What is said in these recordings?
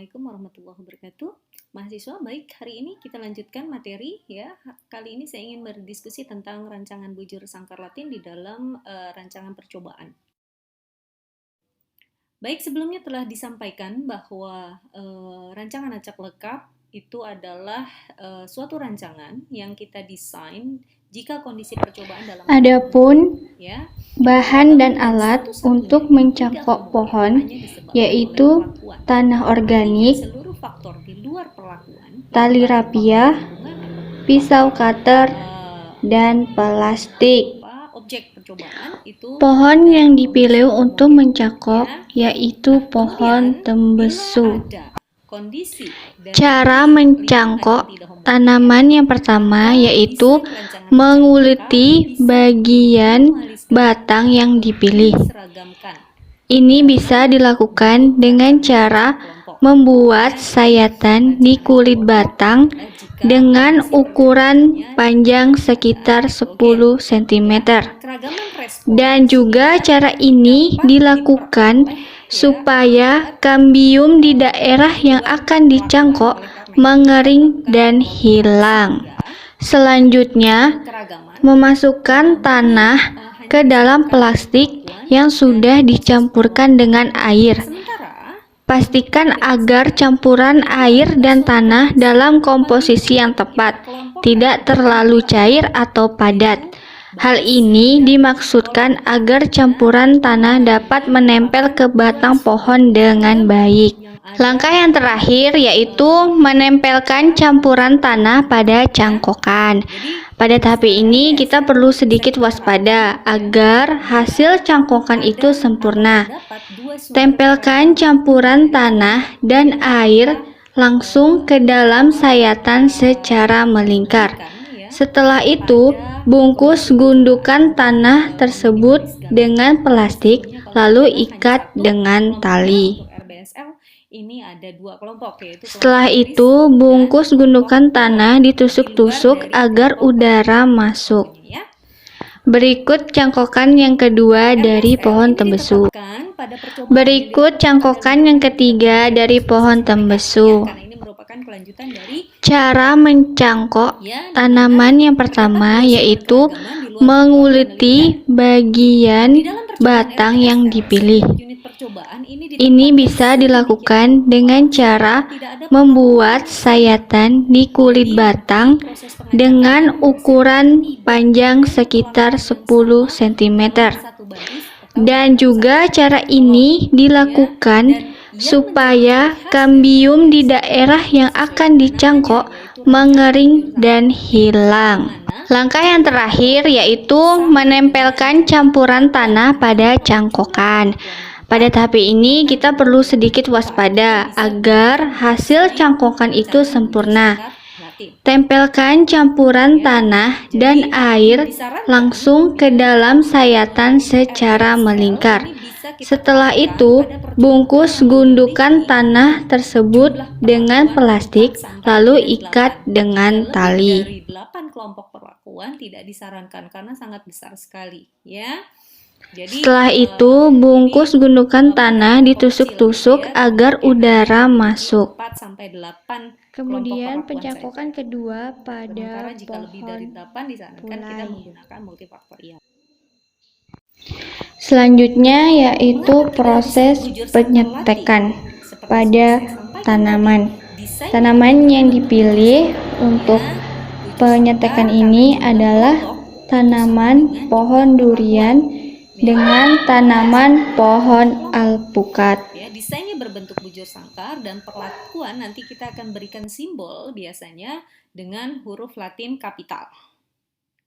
Assalamualaikum warahmatullahi wabarakatuh. Mahasiswa, baik, hari ini kita lanjutkan materi ya. Kali ini saya ingin berdiskusi tentang rancangan bujur sangkar Latin di dalam rancangan percobaan. Baik, sebelumnya telah disampaikan bahwa rancangan acak lekap itu adalah suatu rancangan yang kita desain jika kondisi percobaan dalam Adapun ya, bahan dan alat untuk mencangkok pohon yaitu tanah organik, seluruh faktor di luar perlakuan, tali rapia, pisau cutter, dan plastik. Objek percobaan itu pohon yang dipilih untuk mencangkok yaitu pohon tembesu. Cara mencangkok tanaman yang pertama yaitu menguliti bagian batang yang dipilih. Ini bisa dilakukan dengan cara membuat sayatan di kulit batang dengan ukuran panjang sekitar 10 cm. Dan juga cara ini dilakukan supaya kambium di daerah yang akan dicangkok mengering dan hilang. Selanjutnya, memasukkan tanah ke dalam plastik yang sudah dicampurkan dengan air. Pastikan agar campuran air dan tanah dalam komposisi yang tepat, tidak terlalu cair atau padat. Hal ini dimaksudkan agar campuran tanah dapat menempel ke batang pohon dengan baik. Langkah yang terakhir yaitu menempelkan campuran tanah pada cangkokan. Pada tahap ini kita perlu sedikit waspada agar hasil cangkokan itu sempurna. Tempelkan campuran tanah dan air langsung ke dalam sayatan secara melingkar. Setelah itu, bungkus gundukan tanah tersebut dengan plastik, lalu ikat dengan tali. Setelah itu, bungkus gundukan tanah ditusuk-tusuk agar udara masuk. Berikut cangkokan yang kedua dari pohon tembesu. Berikut cangkokan yang ketiga dari pohon tembesu. Cara mencangkok tanaman yang pertama yaitu menguliti bagian batang yang dipilih. Ini bisa dilakukan dengan cara membuat sayatan di kulit batang dengan ukuran panjang sekitar 10 cm. Dan juga cara ini dilakukan supaya kambium di daerah yang akan dicangkok mengering dan hilang. Langkah yang terakhir yaitu menempelkan campuran tanah pada cangkokan. Pada tahap ini kita perlu sedikit waspada agar hasil cangkokan itu sempurna. Tempelkan campuran tanah dan air langsung ke dalam sayatan secara melingkar. Setelah itu, bungkus gundukan tanah tersebut dengan plastik, lalu ikat dengan tali. 8 kelompok perlakuan tidak disarankan karena sangat besar sekali, ya. Setelah itu, bungkus gundukan tanah ditusuk-tusuk agar udara masuk. Kemudian pencangkokan kedua pada pohon kita menggunakan multifaktorial. Selanjutnya yaitu proses penyetekan pada tanaman. Tanaman yang dipilih untuk penyetekan ini adalah tanaman pohon durian dengan tanaman pohon alpukat. Desainnya berbentuk bujur sangkar dan perlakuan nanti kita akan berikan simbol biasanya dengan huruf Latin kapital.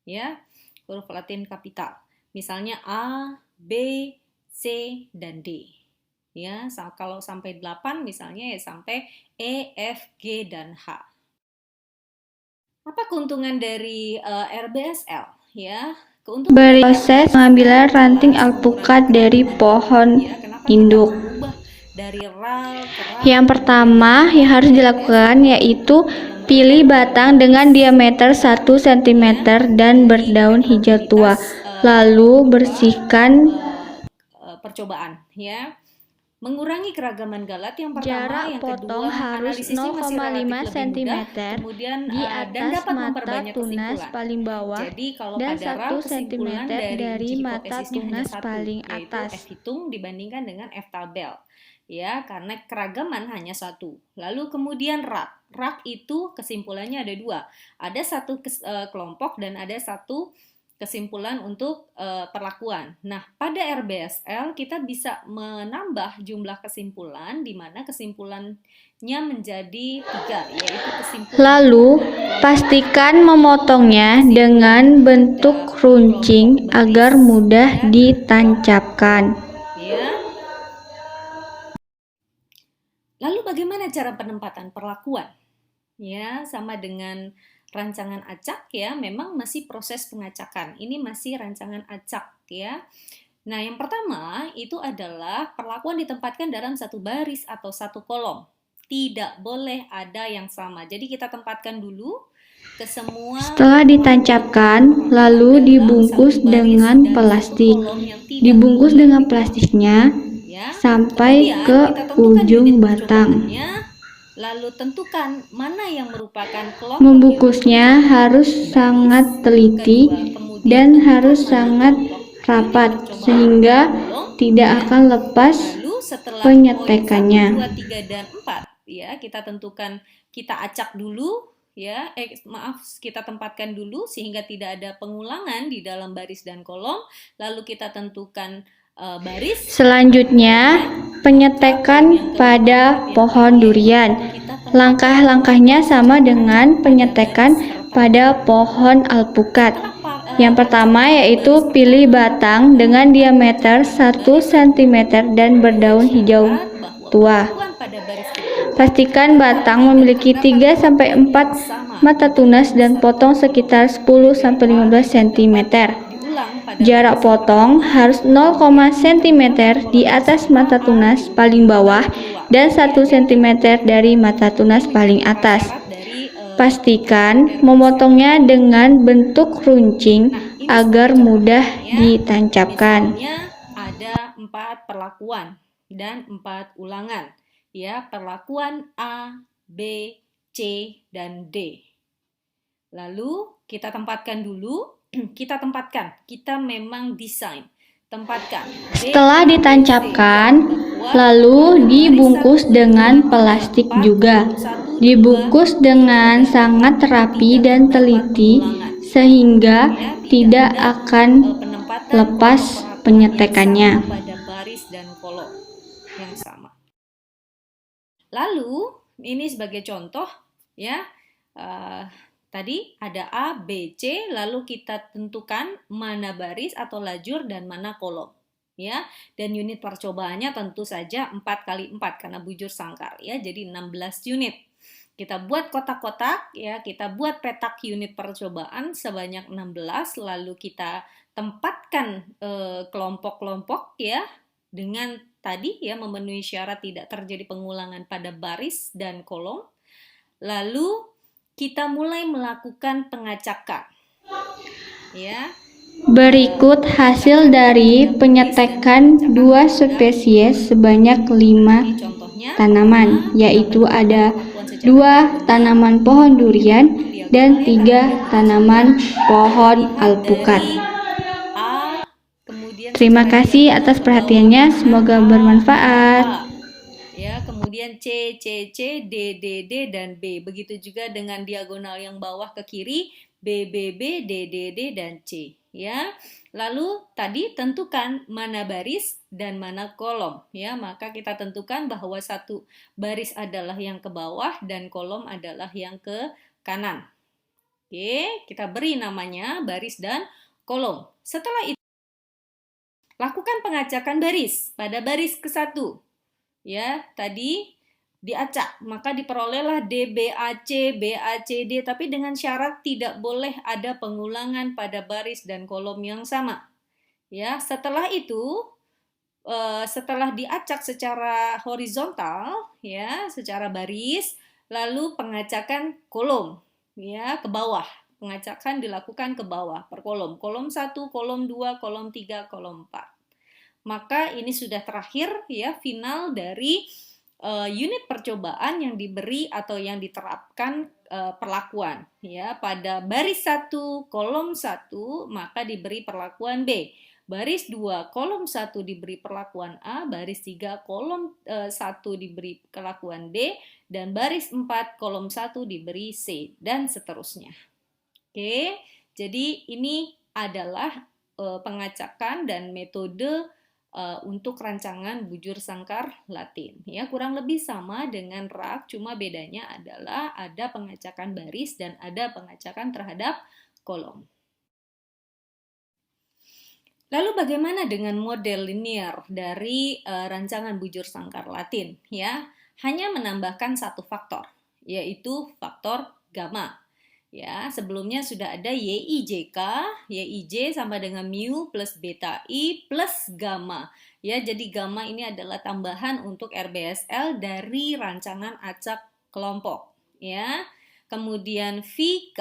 Ya, huruf Latin kapital. Misalnya A, B, C, dan D. Ya, kalau sampai 8 misalnya ya sampai E, F, G, dan H. Apa keuntungan dari RBSL? Ya, proses pengambilan ranting alpukat dari pohon induk. Yang pertama yang harus dilakukan yaitu pilih batang dengan diameter 1 cm dan berdaun hijau tua. Lalu bersihkan percobaan, ya. Mengurangi keragaman galat yang pertama, Jarak yang potong kedua, harus analisisnya masih 0,5 relatif lebih mudah, cm kemudian di dan atas dapat mata memperbanyak tunas kesimpulan. paling bawah Jadi kalau dan pada 1 RAL cm kesimpulan dari dari uji mata hipotesisnya hanya tunas satu, paling yaitu atas. F hitung dibandingkan dengan F tabel. Ya, karena keragaman hanya satu. Lalu kemudian RAG. RAG itu kesimpulannya ada dua. Ada satu kelompok dan ada satu kesimpulan untuk perlakuan. Nah, pada RBSL kita bisa menambah jumlah kesimpulan di mana kesimpulannya menjadi 3, yaitu kesimpulan. Lalu, pastikan memotongnya dengan bentuk runcing agar mudah ditancapkan. Ya. Lalu bagaimana cara penempatan perlakuan? Ya, sama dengan rancangan acak ya, memang masih proses pengacakan. Ini masih rancangan acak ya. Nah, yang pertama itu adalah perlakuan ditempatkan dalam satu baris atau satu kolom. Tidak boleh ada yang sama. Jadi kita tempatkan dulu ke semua. Setelah ditancapkan, lalu dibungkus dengan plastik. Dibungkus dengan plastiknya sampai ke ujung batang. Lalu tentukan mana yang merupakan kelompok. Membungkusnya harus sangat teliti dan harus sangat rapat sehingga tidak akan lepas penyetekannya. 1, 2, 3, dan 4 ya, kita tentukan, kita acak dulu ya, kita tempatkan dulu sehingga tidak ada pengulangan di dalam baris dan kolom. Lalu kita tentukan baris. Selanjutnya, penyetekan pada pohon durian. Langkah-langkahnya sama dengan penyetekan pada pohon alpukat. Yang pertama yaitu pilih batang dengan diameter 1 cm dan berdaun hijau tua. Pastikan batang memiliki 3-4 mata tunas dan potong sekitar 10-15 cm. Jarak potong harus 0, cm di atas mata tunas paling bawah dan 1 cm dari mata tunas paling atas. Pastikan memotongnya dengan bentuk runcing agar mudah ditancapkan. Misalnya ada 4 perlakuan dan 4 ulangan. Ya, perlakuan A, B, C, dan D. Lalu kita tempatkan dulu. Kita memang desain, tempatkan. Setelah ditancapkan, lalu dibungkus dengan plastik juga. Dibungkus dengan sangat rapi dan teliti sehingga tidak akan lepas penyetekannya. Pada baris dan kolom yang sama. Lalu ini sebagai contoh ya. Tadi ada A, B, C, lalu kita tentukan mana baris atau lajur dan mana kolom. Ya, dan unit percobaannya tentu saja 4x4 karena bujur sangkar ya, jadi 16 unit. Kita buat kotak-kotak ya, kita buat petak unit percobaan sebanyak 16, lalu kita tempatkan kelompok-kelompok ya dengan tadi ya memenuhi syarat tidak terjadi pengulangan pada baris dan kolom. Lalu kita mulai melakukan pengacakan. Ya. Berikut hasil dari penyetekan 2 spesies sebanyak 5 tanaman, yaitu ada 2 tanaman pohon durian dan 3 tanaman pohon alpukat. Terima kasih atas perhatiannya, semoga bermanfaat. Ya, kemudian C, C, C, D, D, D, dan B. Begitu juga dengan diagonal yang bawah ke kiri, B, B, B, D, D, D, dan C. Ya, lalu tadi tentukan mana baris dan mana kolom. Ya, maka kita tentukan bahwa satu baris adalah yang ke bawah dan kolom adalah yang ke kanan. Oke, kita beri namanya baris dan kolom. Setelah itu, lakukan pengacakan baris pada baris ke-1. Ya, tadi diacak, maka diperolehlah DBAC, BACD, tapi dengan syarat tidak boleh ada pengulangan pada baris dan kolom yang sama. Ya, setelah itu, setelah diacak secara horizontal, ya, secara baris, lalu pengacakan kolom, ya, ke bawah. Pengacakan dilakukan ke bawah per kolom. Kolom 1, kolom 2, kolom 3, kolom 4. maka ini sudah terakhir ya, final dari unit percobaan yang diberi atau yang diterapkan perlakuan ya. Pada baris 1 kolom 1 maka diberi perlakuan B. Baris 2 kolom 1 diberi perlakuan A, baris 3 kolom 1 diberi perlakuan D, dan baris 4 kolom 1 diberi C, dan seterusnya. Oke, jadi ini adalah pengacakan dan metode untuk rancangan bujur sangkar Latin. Ya, kurang lebih sama dengan rak, cuma bedanya adalah ada pengacakan baris dan ada pengacakan terhadap kolom. Lalu bagaimana dengan model linear dari rancangan bujur sangkar Latin? Ya, hanya menambahkan satu faktor, yaitu faktor gamma. Ya, sebelumnya sudah ada YIJK, YIJ sama dengan mu plus beta I plus gamma. Ya, jadi gamma ini adalah tambahan untuk RBSL dari rancangan acak kelompok. Ya, kemudian VK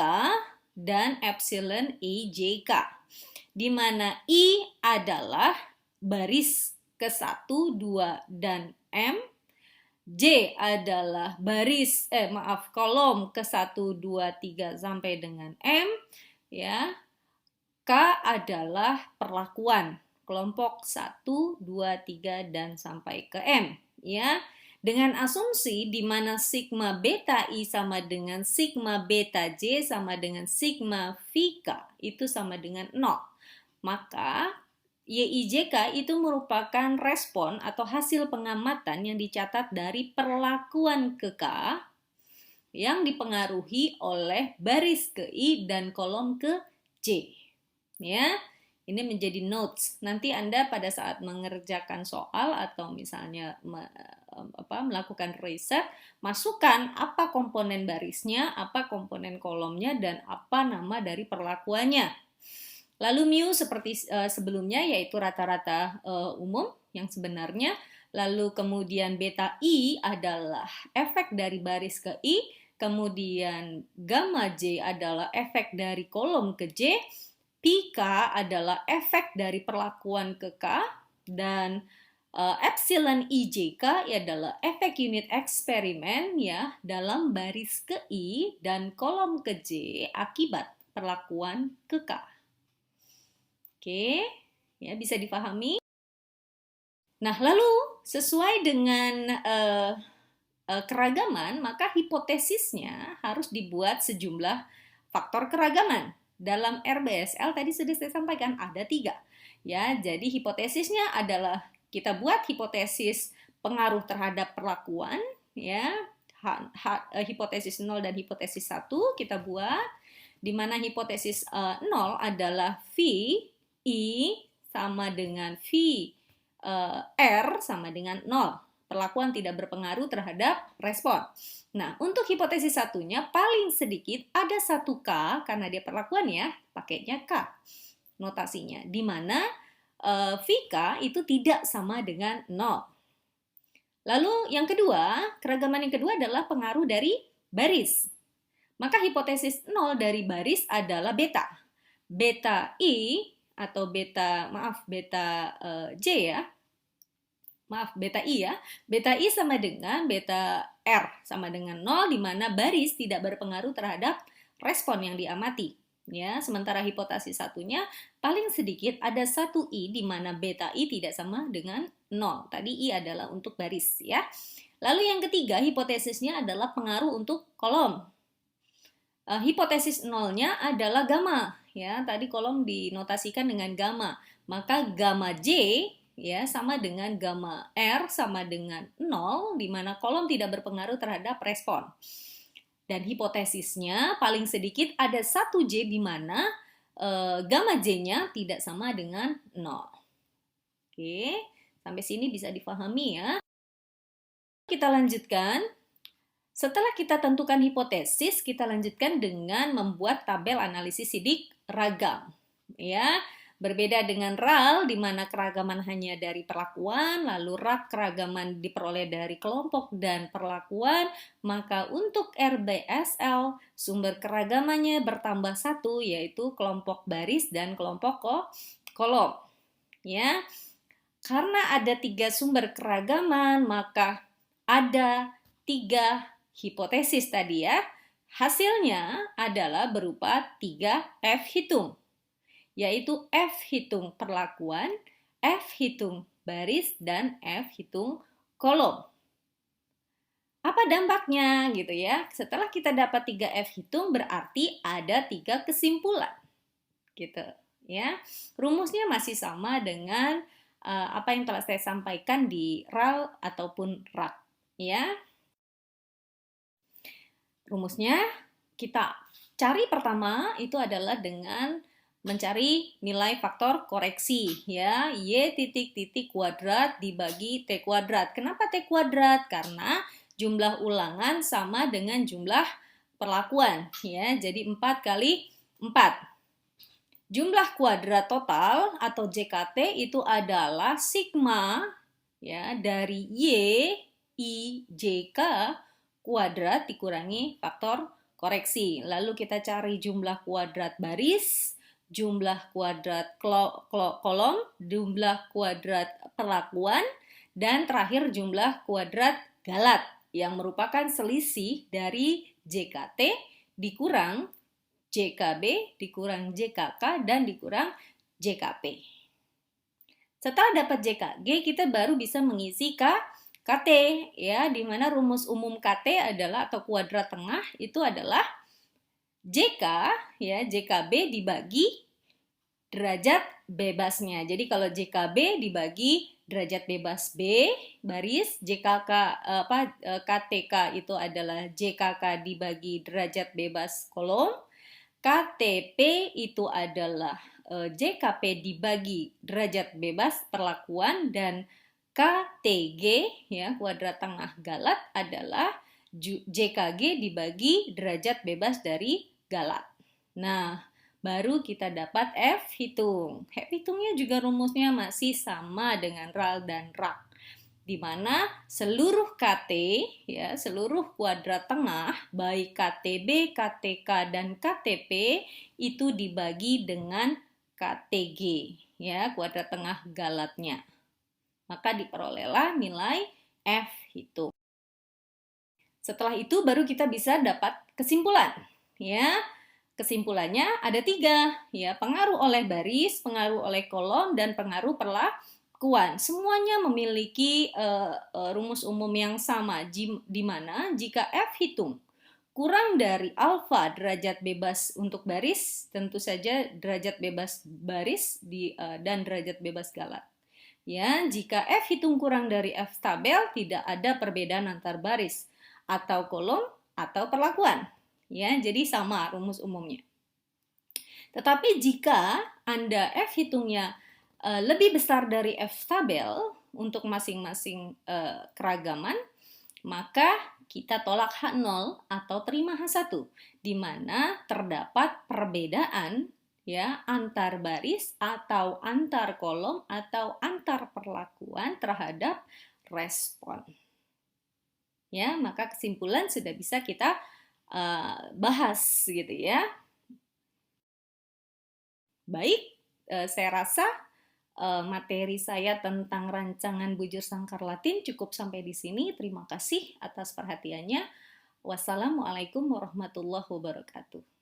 dan epsilon IJK, di mana I adalah baris ke-1, 2, dan M. J adalah kolom ke-1, 2, 3 sampai dengan M, ya. K adalah perlakuan kelompok 1, 2, 3 dan sampai ke M, ya. Dengan asumsi di mana sigma beta I sama dengan sigma beta J sama dengan sigma VK itu sama dengan 0. Maka YIJK itu merupakan respon atau hasil pengamatan yang dicatat dari perlakuan ke K yang dipengaruhi oleh baris ke I dan kolom ke J. Ya, ini menjadi notes. Nanti Anda pada saat mengerjakan soal atau misalnya melakukan riset, masukkan apa komponen barisnya, apa komponen kolomnya, dan apa nama dari perlakuannya. Lalu mu seperti sebelumnya, yaitu rata-rata umum yang sebenarnya. Lalu kemudian beta I adalah efek dari baris ke I, kemudian gamma J adalah efek dari kolom ke J, PK adalah efek dari perlakuan ke K, dan epsilon IJK adalah efek unit eksperimen ya dalam baris ke I dan kolom ke J akibat perlakuan ke K. Oke, ya bisa dipahami. Nah, lalu sesuai dengan keragaman, maka hipotesisnya harus dibuat sejumlah faktor keragaman. Dalam RBSL tadi sudah saya sampaikan ada 3. Ya, jadi hipotesisnya adalah kita buat hipotesis pengaruh terhadap perlakuan, ya, hipotesis 0 dan hipotesis 1 kita buat, di mana hipotesis 0 adalah V I sama dengan V R sama dengan 0. Perlakuan tidak berpengaruh terhadap respon. Nah, untuk hipotesis satunya paling sedikit ada 1 K, karena dia perlakuan ya, pakainya K notasinya, di mana VK itu tidak sama dengan 0. Lalu yang kedua, keragaman yang kedua adalah pengaruh dari baris. Maka hipotesis 0 dari baris adalah beta. Beta I atau beta J ya. Maaf, beta I ya. Beta I sama dengan beta R sama dengan 0, di mana baris tidak berpengaruh terhadap respon yang diamati. Ya, sementara hipotesis satunya paling sedikit ada 1 I, di mana beta I tidak sama dengan 0. Tadi I adalah untuk baris ya. Lalu yang ketiga, hipotesisnya adalah pengaruh untuk kolom. Hipotesis 0-nya adalah gamma. Ya, tadi kolom dinotasikan dengan gamma. Maka gamma J ya sama dengan gamma R sama dengan 0, di mana kolom tidak berpengaruh terhadap respon. Dan hipotesisnya paling sedikit ada 1 J, di mana gamma J-nya tidak sama dengan 0. Oke, sampai sini bisa dipahami ya. Kita lanjutkan. Setelah kita tentukan hipotesis, kita lanjutkan dengan membuat tabel analisis sidik ragam. Ya, berbeda dengan RAL, di mana keragaman hanya dari perlakuan, lalu RAG keragaman diperoleh dari kelompok dan perlakuan, maka untuk RBSL sumber keragamannya bertambah 1, yaitu kelompok baris dan kelompok kolom. Ya, karena ada 3 sumber keragaman, maka ada 3 hipotesis tadi ya. Hasilnya adalah berupa 3 F hitung, yaitu F hitung perlakuan, F hitung baris, dan F hitung kolom. Apa dampaknya gitu ya? Setelah kita dapat 3 F hitung berarti ada 3 kesimpulan. Gitu ya. Rumusnya masih sama dengan apa yang telah saya sampaikan di RAL ataupun RAK ya. Rumusnya kita cari pertama itu adalah dengan mencari nilai faktor koreksi ya, Y titik kuadrat dibagi T kuadrat. Kenapa T kuadrat? Karena jumlah ulangan sama dengan jumlah perlakuan ya. Jadi 4 kali 4. Jumlah kuadrat total atau JKT itu adalah sigma ya dari Y I J K kuadrat dikurangi faktor koreksi. Lalu kita cari jumlah kuadrat baris, jumlah kuadrat kolom, jumlah kuadrat perlakuan, dan terakhir jumlah kuadrat galat yang merupakan selisih dari JKT dikurang JKB dikurang JKK dan dikurang JKP. Setelah dapat JKG, kita baru bisa mengisi KT ya, di mana rumus umum KT adalah atau kuadrat tengah itu adalah JK ya, JKB dibagi derajat bebasnya. Jadi kalau JKB dibagi derajat bebas B baris, KTK itu adalah JKK dibagi derajat bebas kolom, KTP itu adalah JKP dibagi derajat bebas perlakuan, dan KTG ya kuadrat tengah galat adalah JKG dibagi derajat bebas dari galat. Nah, baru kita dapat F hitung. F hitungnya juga rumusnya masih sama dengan RAL dan RAK, di mana seluruh KT ya, seluruh kuadrat tengah baik KTB, KTK dan KTP itu dibagi dengan KTG ya, kuadrat tengah galatnya. Maka diperolehlah nilai F hitung. Setelah itu baru kita bisa dapat kesimpulan ya. Kesimpulannya ada 3 ya, pengaruh oleh baris, pengaruh oleh kolom, dan pengaruh perlakuan. Semuanya memiliki rumus umum yang sama, di mana jika F hitung kurang dari alfa derajat bebas untuk baris, tentu saja derajat bebas baris dan derajat bebas galat. Ya, jika F hitung kurang dari F tabel, tidak ada perbedaan antar baris atau kolom atau perlakuan. Ya, jadi sama rumus umumnya. Tetapi jika Anda F hitungnya lebih besar dari F tabel untuk masing-masing keragaman, maka kita tolak H0 atau terima H1, di mana terdapat perbedaan ya antar baris atau antar kolom atau antar perlakuan terhadap respon. Ya, maka kesimpulan sudah bisa kita bahas gitu ya. Baik, saya rasa materi saya tentang rancangan bujur sangkar Latin cukup sampai di sini. Terima kasih atas perhatiannya. Wassalamualaikum warahmatullahi wabarakatuh.